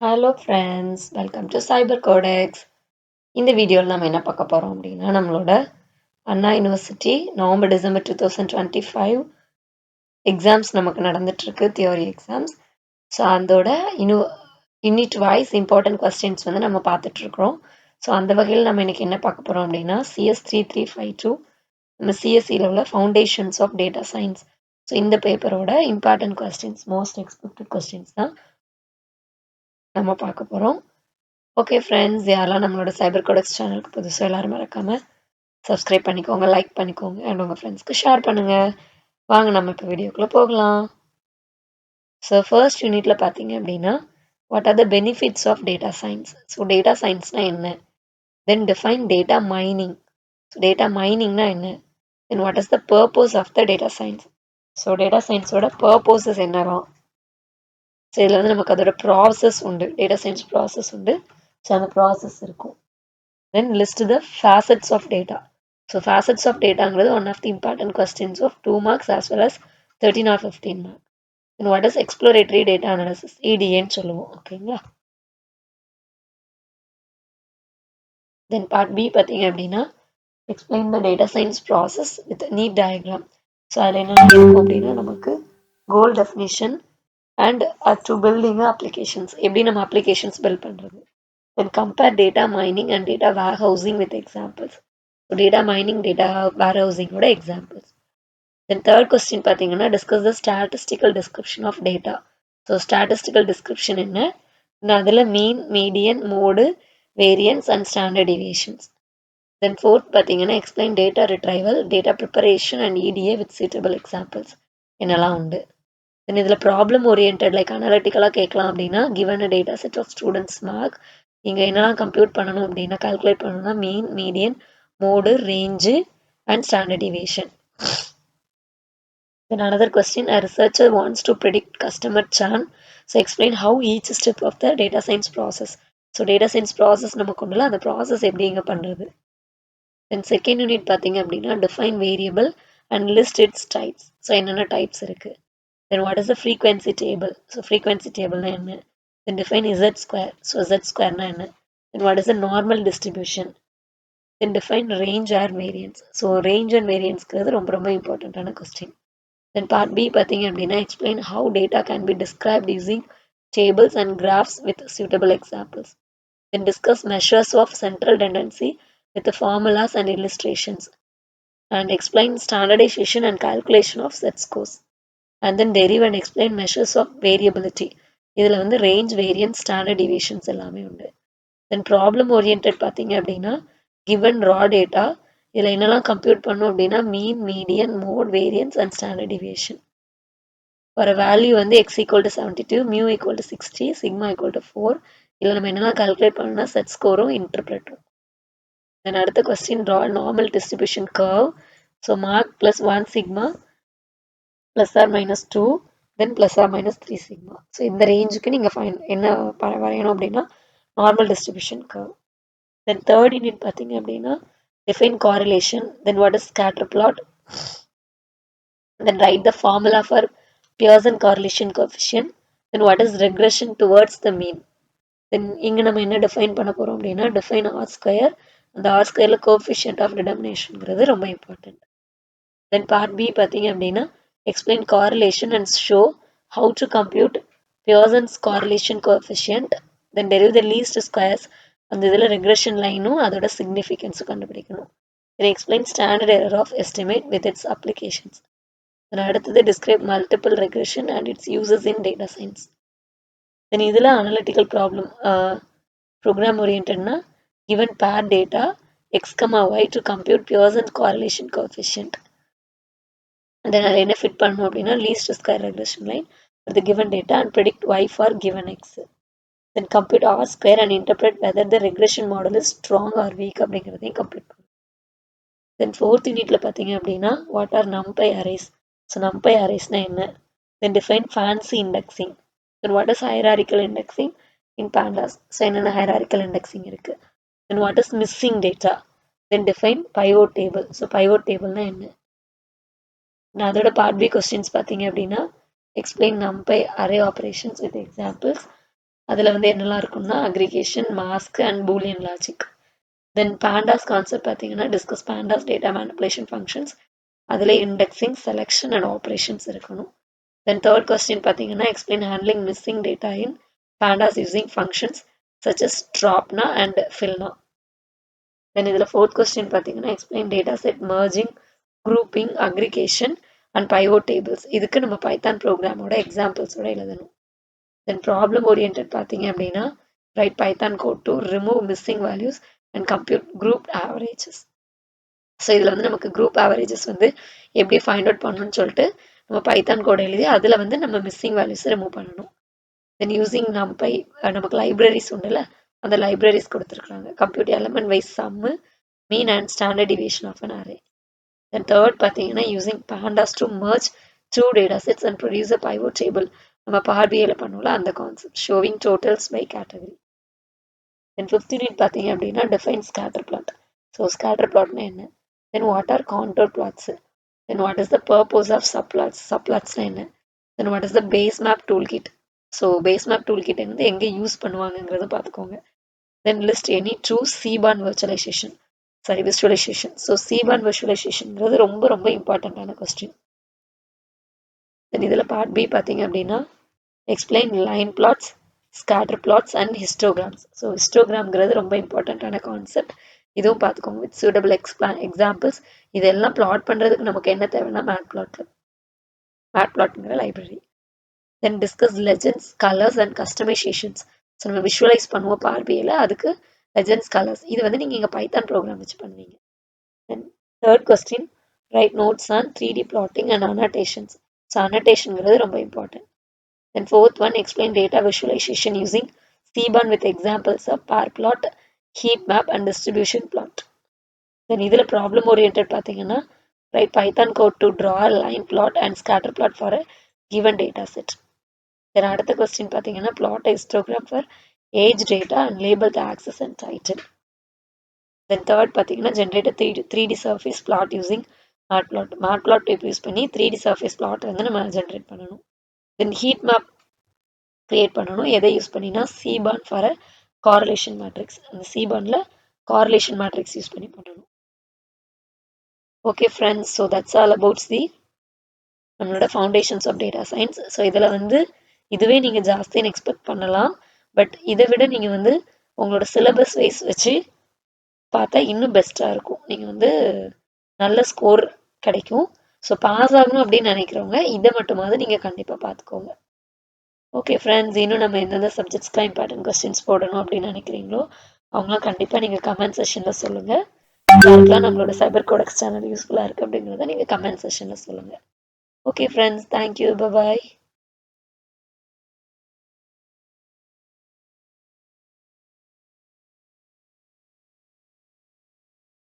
Hello friends, welcome to cyber codex. இந்த வீடியோவில் நம்ம என்ன பார்க்க போகிறோம் அப்படின்னா, நம்மளோட Anna university November December 2025 exams நமக்கு நடந்துட்டுருக்கு, தியோரி எக்ஸாம்ஸ். ஸோ அதோட யூனிட் வைஸ் இம்பார்ட்டன்ட் கொஸ்டின்ஸ் வந்து நம்ம பார்த்துட்ருக்குறோம். ஸோ அந்த வகையில் நம்ம இன்றைக்கி என்ன பார்க்க போகிறோம் அப்படின்னா, CS 3352 நம்ம சிஎஸ்சியில் உள்ள foundations of data science. So இந்த பேப்பரோட important questions, most expected questions தான் நம்ம பார்க்க போகிறோம். ஓகே ஃப்ரெண்ட்ஸ், யாரெல்லாம் நம்மளோட சைபர் கோடெக்ஸ் சேனலுக்கு புதுசாக எல்லாரும் மறக்காமல் சப்ஸ்கிரைப் பண்ணிக்கோங்க, லைக் பண்ணிக்கோங்க அண்ட் உங்கள் ஃப்ரெண்ட்ஸ்க்கு ஷேர் பண்ணுங்கள். வாங்க நம்ம இப்போ வீடியோக்குள்ளே போகலாம். ஸோ ஃபர்ஸ்ட் யூனிட்ல பார்த்தீங்க அப்படின்னா, what are the benefits of data science. So data சயின்ஸ்னால் என்ன, then define data mining. So data மைனிங்னா என்ன, then what is the purpose of the data science. So data சயின்ஸோட பர்பஸஸ் என்னலாம். ஸோ இதில் வந்து நமக்கு அதோட ப்ராசஸ் உண்டு, டேட்டா சயின்ஸ் ப்ராசஸ் உண்டு. ஸோ அந்த ப்ராசஸ் இருக்கும். Then list the facets of data. So facets of data is one of the important questions of 2 marks as well as 13 or 15 marks. And what is exploratory data analysis? EDA ன்னு சொல்லுவோம். ஓகேங்களா? Then part B பார்த்தீங்க அப்படின்னா, explain the data science process with a neat diagram. So அதில் என்ன இருக்கும் அப்படின்னா, நமக்கு goal definition and to building applications. எப்படி நம்ம applications build பண்ணுறது. Then compare data mining and data warehousing with examples. So data mining, data warehousing ஓட examples. Then third question பார்த்தீங்கன்னா, discuss the statistical description of data. So statistical description என்ன, அதில் mean, median, mode, variance and standard deviations. Then fourth பார்த்தீங்கன்னா, explain data retrieval, data preparation and EDA with suitable examples. என்னெல்லாம் உண்டு. Then இதில் problem oriented like அனாலிட்டிக்கலாக கேட்கலாம் அப்படின்னா, given a data set of students mark, இங்கே என்னெல்லாம் கம்ப்யூட் பண்ணணும் அப்படின்னா, கால்குலேட் பண்ணணும்னா mean, median, mode, range and standard deviation. Then another question, a researcher wants to predict customer churn. So explain how each step of the data science process. So data science process நம்ம கொண்டுல அந்த process எப்படி இங்கே பண்ணுறது. Then second unit பார்த்தீங்க அப்படின்னா, define variable and list its types. So என்னென்ன types இருக்குது. Then what is the frequency table? So frequency table na enna. Then define z square. So z square na enna. Then what is the normal distribution? Then define range or variance. So range and variance is ரொம்ப important question. Then part B பார்த்தீங்க அப்படின்னா, explain how data can be described using tables and graphs with suitable examples. Then discuss measures of central tendency with the formulas and illustrations. And explain standardization and calculation of set scores. And then derive and explain measures of variability. இதில் வந்து range, variance, standard deviations எல்லாமே உண்டு. Then problem oriented பார்த்தீங்க அப்படின்னா, given raw data, இதில் என்னெல்லாம் compute பண்ணும் அப்படின்னா, mean, median, mode, variance and standard deviation. For a value வந்து x equal to 72, mu equal to 60, sigma equal to 4. இதில் நம்ம என்னெல்லாம் கால்குலேட் பண்ணோம்னா செட் ஸ்கோரும் இன்டர்பிரட்டும். Then அடுத்த question, draw normal distribution curve. So mark plus 1 sigma plus or minus 2, then plus or minus 3 sigma. So இந்த ரேஞ்சுக்கு நீங்கள் என்ன வரையணும் அப்படின்னா normal distribution curve. Then third unit பார்த்தீங்க அப்படின்னா, define correlation, then what is scatter plot, then write the formula for Pearson correlation coefficient, then what is regression towards the mean. Then இங்கே நம்ம என்ன டிஃபைன் பண்ண போகிறோம் அப்படின்னா, define R square, அந்த R squareல coefficient of determinationங்கிறது ரொம்ப இம்பார்ட்டன்ட். Then part B பார்த்தீங்க அப்படின்னா, explain correlation and show how to compute Pearson's correlation coefficient, then derive the least squares, அந்த இதில் regression லைனும் அதோட significance கண்டுபிடிக்கணும். Then explain standard error of estimate with its applications. then அடுத்தது describe multiple regression and its uses in data science. then இதில் analytical problem, program orientedனா, given pair data x, y to compute Pearson's correlation coefficient. And then அதில் என்ன fit பண்ணணும் அப்படின்னா, least square regression line for the given data and predict y for given x. Then compute R square and interpret whether the regression model is strong or weak அப்படிங்கிறதையும் complete பண்ணணும். Then fourth unitல பார்த்தீங்க அப்படின்னா, what are numpy arrays. So numpy arraysனா என்ன, then define fancy indexing, then what is hierarchical indexing in pandas. So என்னென்ன hierarchical indexing இருக்கு. then what is missing data, then define pivot table. So pivot tableனா என்ன. அதோட part B questions பார்த்தீங்க அப்படின்னா, explain numpy array operations with examples அதில் வந்து என்னெல்லாம் இருக்குன்னா aggregation, mask and Boolean logic. Then pandas concept பார்த்தீங்கன்னா discuss pandas data manipulation functions. அதில் இண்டெக்ஸிங், செலெக்ஷன் அண்ட் ஆப்ரேஷன்ஸ் இருக்கணும். தென் தேர்ட் கொஸ்டின் பார்த்தீங்கன்னா explain handling missing data in pandas using functions such as dropna and fillna. Then இதில் fourth question பார்த்தீங்கன்னா explain data set merging, grouping, aggregation and pivot tables. இதுக்கு நம்ம Python ப்ரோக்ராமோட எக்ஸாம்பிள்ஸோட எழுதணும். தென் problem orient பார்த்தீங்க அப்படின்னா write Python code to remove missing values and compute group averages. So இதில் வந்து நமக்கு குரூப் ஆவரேஜஸ் வந்து எப்படி ஃபைண்ட் அவுட் பண்ணணும்னு சொல்லிட்டு நம்ம பைத்தான் கோட் எழுதி அதில் வந்து நம்ம மிஸ்ஸிங் வேல்யூஸ் ரிமூவ் பண்ணணும். தென் யூசிங் நமக்கு லைப்ரரிஸ் உண்டுல்ல, அந்த லைப்ரரிஸ் கொடுத்துருக்காங்க. Compute element wise sum, mean and standard deviation of an array. Then third பார்த்தீங்கன்னா using pandas to merge two data sets and produce a pivot table. நம்ம power பிஐல பண்ணோம்ல அந்த கான்செப்ட். Showing totals by category. Then fifth unit பார்த்தீங்க அப்படின்னா define scatter plot. So scatter பிளாட்னா என்ன, then what are contour plots, then what is the purpose of subplots, சப்ளாட்ஸ்னா என்ன, then what is the base map tool kit. So base map tool kit வந்து எங்கே use பண்ணுவாங்கங்கிறத பார்த்துக்கோங்க. Then list any two Seaborn virtualisation, sorry visualisation. So Seaborn விசுவலைசேஷன்ங்கிறது ரொம்ப ரொம்ப இம்பார்ட்டண்ட்டான கொஸ்டின். தென் இதில் பார்ட் பி பார்த்தீங்க அப்படின்னா explain line plots, scatter plots and histograms. So ஹிஸ்டோகிராம்ங்கிறது ரொம்ப இம்பார்ட்டண்ட்டான கான்செப்ட். இதுவும் பார்த்துக்கோங்க வித் சூட்டபிள் எக்ஸாம்பிள்ஸ். இதெல்லாம் பிளாட் பண்ணுறதுக்கு நமக்கு என்ன தேவைன்னா மேட்பிளாட்ங்கிற library. Then discuss legends, colours and customisations. So நம்ம விஷுவலைஸ் பண்ணுவோம் பார்பியில், அதுக்கு லெஜெண்ட்ஸ், கலர்ஸ் இது வந்து நீங்கள் இங்கே பைத்தான் ப்ரோக்ராம் வச்சு பண்ணுவீங்க. Then third question write notes on 3D plotting and annotations. So அனோட்டேஷன்ங்கிறது ரொம்ப இம்பார்ட்டன்ட். Then fourth one, explain data visualization using Cban with examples of bar plot, heat map and distribution plot. Then இதில் problem oriented பார்த்தீங்கன்னா write Python code to draw a line plot and scatter plot for a given data set. Then அடுத்த question பார்த்தீங்கன்னா plot a histogram for age data and label the axis and title. Then third பார்த்தீங்கன்னா generate a 3D surface plot using matplot. matplot type use பண்ணி 3D surface plot வந்து நம்ம generate பண்ணணும். Then heat map create பண்ணணும். எதை use பண்ணினா Seaborn for a correlation matrix. அந்த சீபான்ல காரலேஷன் மேட்ரிக்ஸ் யூஸ் பண்ணி பண்ணணும். Okay friends, so that's all about நம்மளோட foundations of data science. So இதில் வந்து இதுவே நீங்கள் ஜாஸ்தின்னு எக்ஸ்பெக்ட் பண்ணலாம். பட் இதை விட நீங்கள் வந்து உங்களோட சிலபஸ் வைஸ் வச்சு பார்த்தா இன்னும் பெஸ்ட்டாக இருக்கும். நீங்கள் வந்து நல்ல ஸ்கோர் கிடைக்கும். ஸோ பாஸ் ஆகணும் அப்படின்னு நினைக்கிறவங்க இதை மட்டுமாவது நீங்கள் கண்டிப்பாக பார்த்துக்கோங்க. ஓகே ஃப்ரெண்ட்ஸ், இன்னும் நம்ம எந்தெந்த சப்ஜெக்ட்ஸ்க்கு இம்பார்ட்டன்ட் கொஸ்டின்ஸ் போடணும் அப்படின்னு நினைக்கிறீங்களோ அவங்களாம் கண்டிப்பாக நீங்கள் கமெண்ட் செஷனில் சொல்லுங்கள். யாருக்கெல்லாம் நம்மளோட சைபர் கோடெக்ஸ் சேனல் யூஸ்ஃபுல்லாக இருக்குது அப்படிங்கிறத நீங்கள் கமெண்ட் செஷனில் சொல்லுங்கள். ஓகே ஃப்ரெண்ட்ஸ், தேங்க்யூ, பாய்.